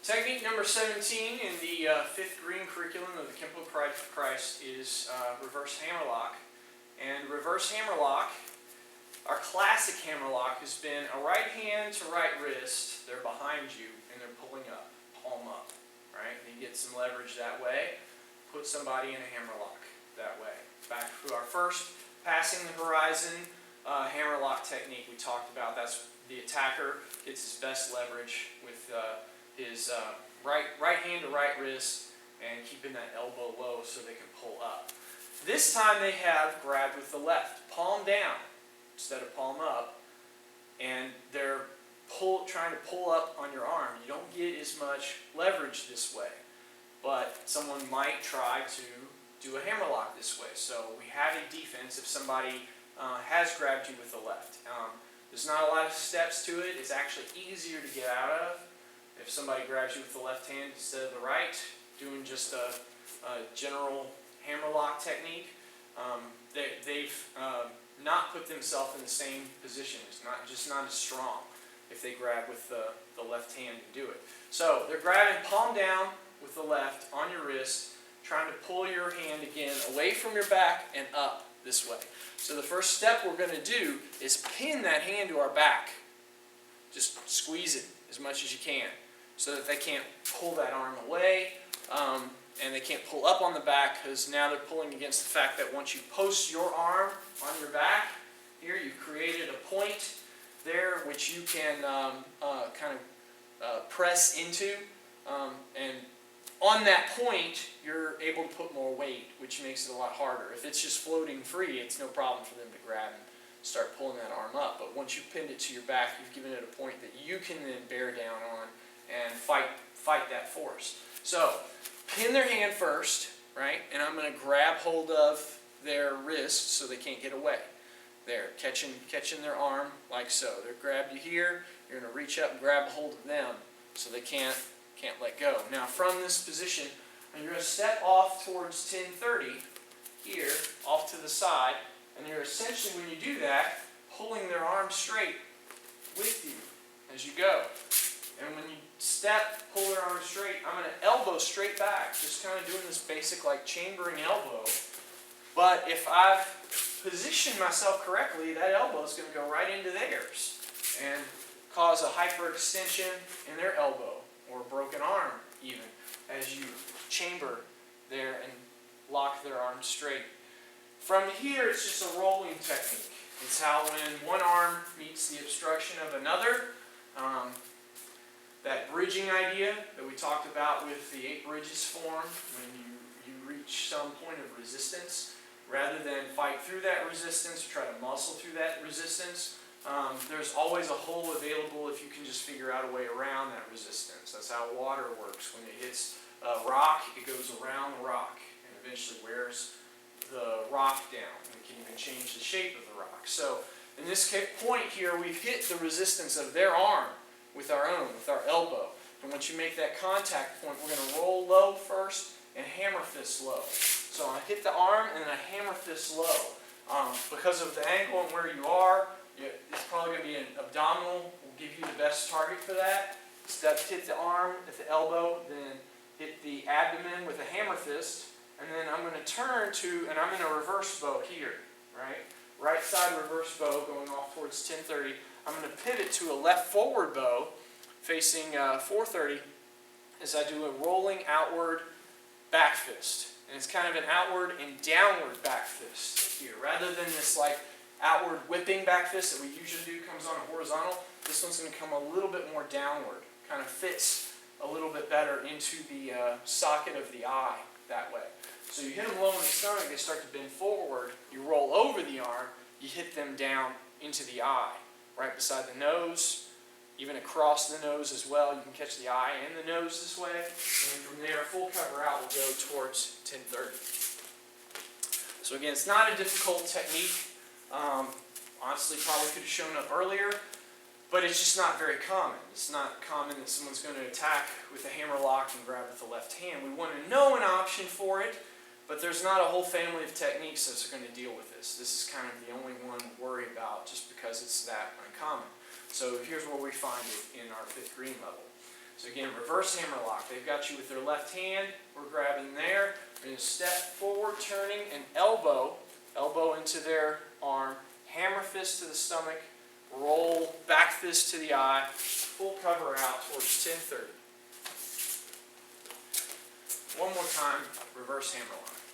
Technique number 17 in the 5th green curriculum of the Kenpo Pride for Christ is reverse hammerlock. And reverse hammerlock, our classic hammerlock, has been a right hand to right wrist. They're behind you and they're pulling up, palm up, right? And you get some leverage that way. Put somebody in a hammerlock that way. Back to our first passing the horizon hammerlock technique we talked about. That's the attacker gets his best leverage with his right hand to right wrist and keeping that elbow low so they can pull up. This time they have grabbed with the left, palm down instead of palm up, and they're trying to pull up on your arm. You don't get as much leverage this way, but someone might try to do a hammerlock this way. So we have a defense if somebody has grabbed you with the left. There's not a lot of steps to it. It's actually easier to get out of if somebody grabs you with the left hand instead of the right, doing just a general hammerlock technique. They've not put themselves in the same position. It's just not as strong if they grab with the left hand and do it. So they're grabbing palm down with the left on your wrist, trying to pull your hand again away from your back and up this way. So the first step we're going to do is pin that hand to our back. Just squeeze it as much as you can so that they can't pull that arm away and they can't pull up on the back, because now they're pulling against the fact that once you post your arm on your back, here you've created a point there which you can press into, and on that point you're able to put more weight, which makes it a lot harder. If it's just floating free, it's no problem for them to grab and start pulling that arm up. But once you've pinned it to your back, you've given it a point that you can then bear down on and fight that force. So pin their hand first, right? And I'm going to grab hold of their wrist so they can't get away. There, catching their arm like so. They're grabbed you here. You're going to reach up and grab hold of them so they can't let go. Now from this position, you're going to step off towards 1030 here, off to the side, and you're essentially, when you do that, pulling their arm straight with you as you go. And when you step, pull their arm straight, I'm going to elbow straight back, just kind of doing this basic like chambering elbow. But if I've positioned myself correctly, that elbow is going to go right into theirs and cause a hyperextension in their elbow, or a broken arm even, as you chamber there and lock their arm straight. From here, it's just a rolling technique. It's how when one arm meets the obstruction of another, that bridging idea that we talked about with the 8 bridges form, when you reach some point of resistance, rather than fight through that resistance or try to muscle through that resistance, there's always a hole available if you can just figure out a way around that resistance. That's how water works. When it hits a rock, it goes around the rock and eventually wears the rock down. And can even change the shape of the rock. So in this point here, we've hit the resistance of their arm with our own, with our elbow. And once you make that contact point, we're going to roll low first and hammer fist low. So I hit the arm and then I hammer fist low. Because of the angle and where you are, it's probably going to be an abdominal. Will give you the best target for that. Step, hit the arm at the elbow, then hit the abdomen with a hammer fist, and then I'm going to turn to, and I'm in a reverse bow here, right? Right side reverse bow going off towards 1030. I'm going to pivot to a left forward bow facing 430 as I do a rolling outward back fist. And it's kind of an outward and downward back fist here. Rather than this like outward whipping back fist that we usually do comes on a horizontal, this one's going to come a little bit more downward. Kind of fits a little bit better into the socket of the eye that way. So you hit them low in the stomach, they start to bend forward, you roll over the arm, you hit them down into the eye, right beside the nose, even across the nose as well. You can catch the eye and the nose this way, and from there, full cover out will go towards 1030. So again, it's not a difficult technique. Honestly, probably could have shown up earlier, but it's just not very common. It's not common that someone's going to attack with a hammerlock and grab with the left hand. We want to know an option for it, but there's not a whole family of techniques that's going to deal with this. This is kind of the only one to worry about just because it's that uncommon. So here's where we find it in our 5th green level. So again, reverse hammerlock. They've got you with their left hand. We're grabbing there. We're going to step forward, turning, and elbow into their arm, hammer fist to the stomach, roll, back fist to the eye, full cover out towards 1030. One more time, reverse hammerlock.